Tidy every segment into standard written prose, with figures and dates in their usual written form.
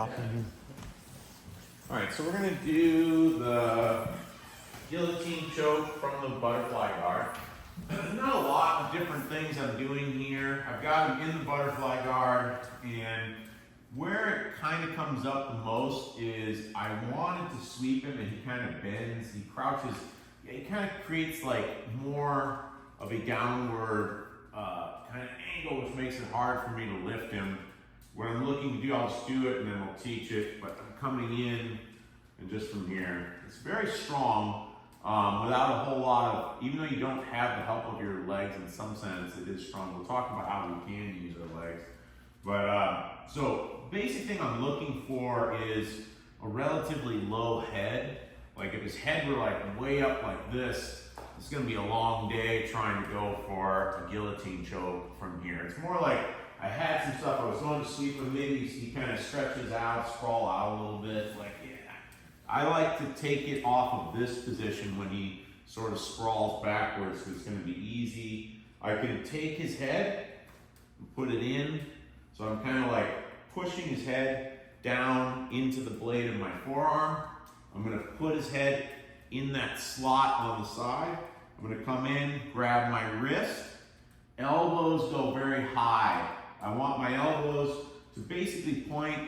All right, so we're gonna do the guillotine choke from the butterfly guard. There's not a lot of different things I'm doing here. I've got him in the butterfly guard, and where it kind of comes up the most is I wanted to sweep him and he kind of bends, he crouches, it kind of creates like more of a downward kind of angle, which makes it hard for me to lift him. What I'm looking to do, I'll just do it and then we'll teach it, but I'm coming in and just from here. It's very strong without a whole lot of, even though you don't have the help of your legs in some sense, it is strong. We'll talk about how we can use our legs. But so basic thing I'm looking for is a relatively low head. Like if his head were like way up like this, it's gonna be a long day trying to go for a guillotine choke from here. It's more like I had some stuff I was going to sweep him, maybe he kind of stretches out, sprawl out a little bit. Like, yeah. I like to take it off of this position when he sort of sprawls backwards, because it's going to be easy. I can take his head and put it in. So I'm kind of like pushing his head down into the blade of my forearm. I'm going to put his head in that slot on the side. I'm going to come in, grab my wrist. Elbows go very high. I want my elbows to basically point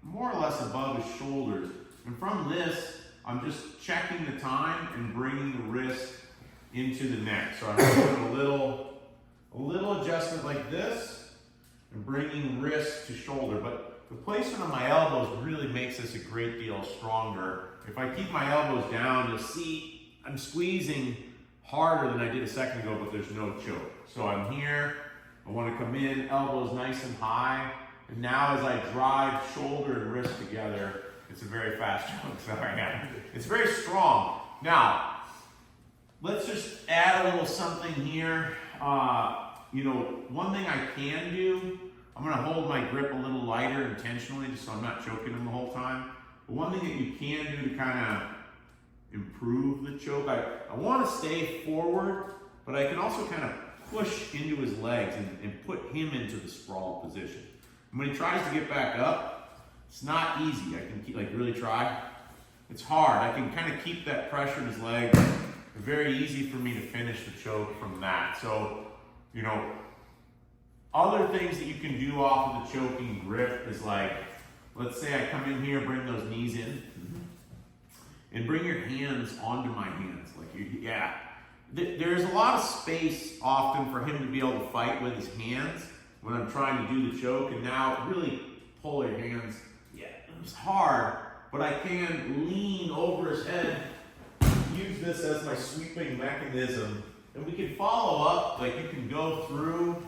more or less above his shoulders. And from this, I'm just checking the time and bringing the wrist into the neck. So I'm doing a little adjustment like this and bringing wrist to shoulder. But the placement of my elbows really makes this a great deal stronger. If I keep my elbows down, you'll see I'm squeezing harder than I did a second ago, but there's no choke. So I'm here. I want to come in, elbows nice and high. And now as I drive shoulder and wrist together, it's a very fast choke. Sorry, it's very strong. Now, let's just add a little something here. You know, one thing I can do, I'm going to hold my grip a little lighter intentionally, just so I'm not choking him the whole time. But one thing that you can do to kind of improve the choke, I want to stay forward, but I can also kind of push into his legs and put him into the sprawl position. And when he tries to get back up, it's not easy. I can keep, like really try. It's hard. I can kind of keep that pressure in his legs. It's very easy for me to finish the choke from that. So, you know, other things that you can do off of the choking grip is like, let's say I come in here, bring those knees in, and bring your hands onto my hands. Like, yeah. There's a lot of space often for him to be able to fight with his hands when I'm trying to do the choke, and now really pull your hands. Yeah, it's hard, but I can lean over his head, use this as my sweeping mechanism, and we can follow up, like you can go through.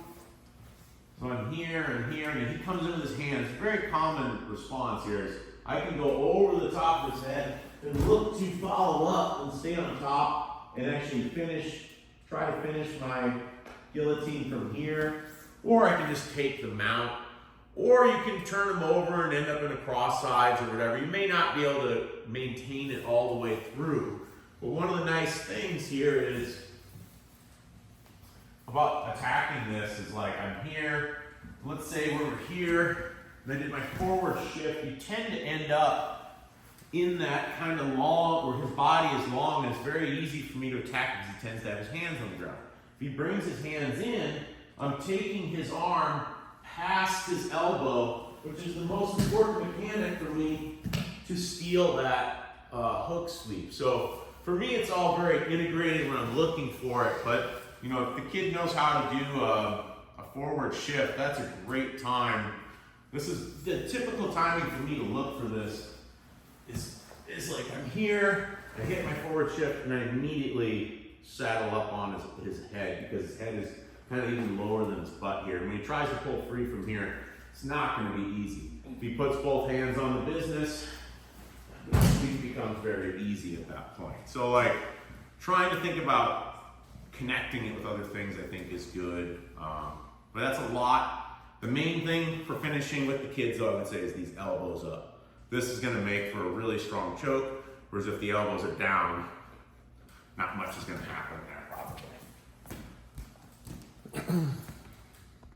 So I'm here and here, and he comes in with his hands. A very common response here is I can go over the top of his head and look to follow up and stay on top and actually try to finish my guillotine from here. Or I can just take the mount, or you can turn them over and end up in a cross sides or whatever. You may not be able to maintain it all the way through. But one of the nice things here is about attacking this is like I'm here, let's say we're here, and I did my forward shift, you tend to end up in that kind of long, where his body is long, and it's very easy for me to attack because he tends to have his hands on the ground. If he brings his hands in, I'm taking his arm past his elbow, which is the most important mechanic for me to steal that hook sweep. So for me, it's all very integrated when I'm looking for it, but you know, if the kid knows how to do a forward shift, that's a great time. This is the typical timing for me to look for this. Is like I'm here, I hit my forward shift, and I immediately saddle up on his head, because his head is kind of even lower than his butt here. And when he tries to pull free from here, it's not going to be easy. If he puts both hands on the business, it becomes very easy at that point. So like trying to think about connecting it with other things, I think is good. But that's a lot. The main thing for finishing with the kids, though, I would say, is these elbows up. This is going to make for a really strong choke, whereas if the elbows are down, not much is going to happen there, probably.